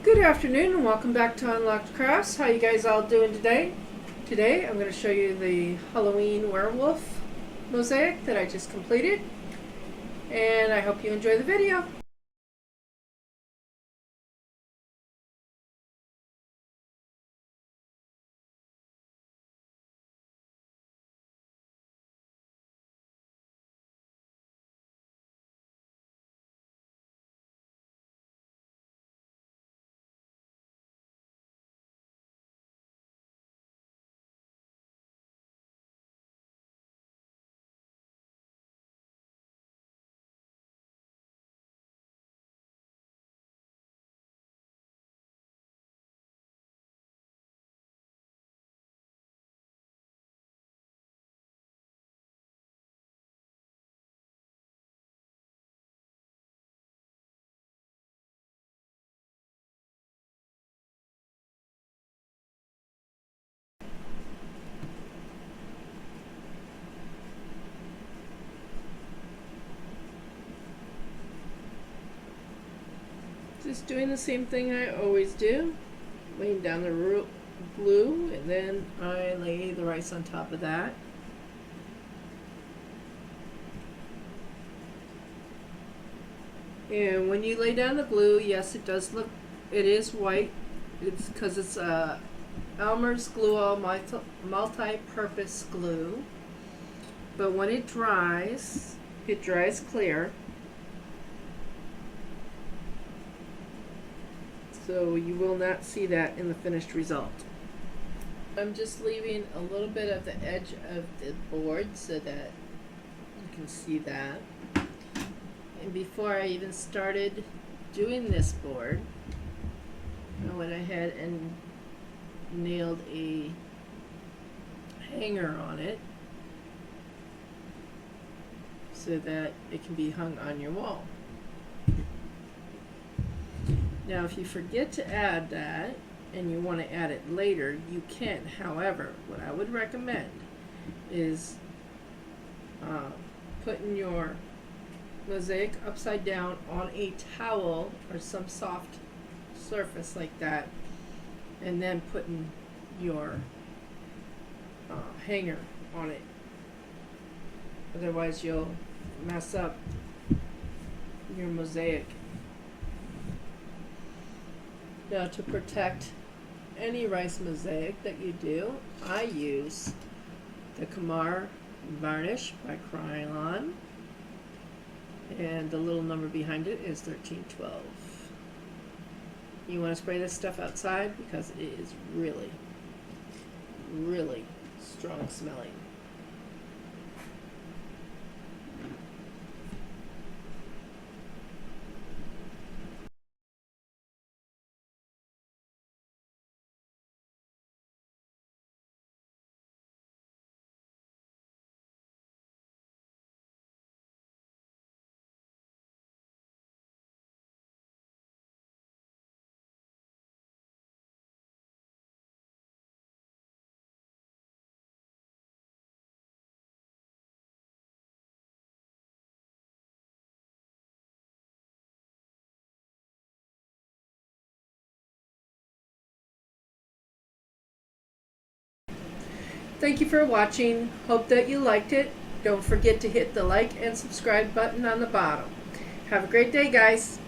Good afternoon and welcome back to Unlocked Crafts. How you guys all doing today? Today I'm going to show you the Halloween werewolf mosaic that I just completed, and I hope you enjoy the video. Just doing the same thing I always do, laying down the glue, and then I lay the rice on top of that. And when you lay down the glue, yes, it is white. It's because it's Elmer's Glue All multi-purpose glue. But when it dries clear. So you will not see that in the finished result. I'm just leaving a little bit of the edge of the board so that you can see that. And before I even started doing this board, I went ahead and nailed a hanger on it so that it can be hung on your wall. Now, if you forget to add that and you want to add it later, you can. However, what I would recommend is putting your mosaic upside down on a towel or some soft surface like that, and then putting your hanger on it. Otherwise, you'll mess up your mosaic. Now, to protect any rice mosaic that you do, I use the Kamar Varnish by Krylon, and the little number behind it is 1312. You want to spray this stuff outside because it is really, really strong smelling. Thank you for watching. Hope that you liked it. Don't forget to hit the like and subscribe button on the bottom. Have a great day, guys.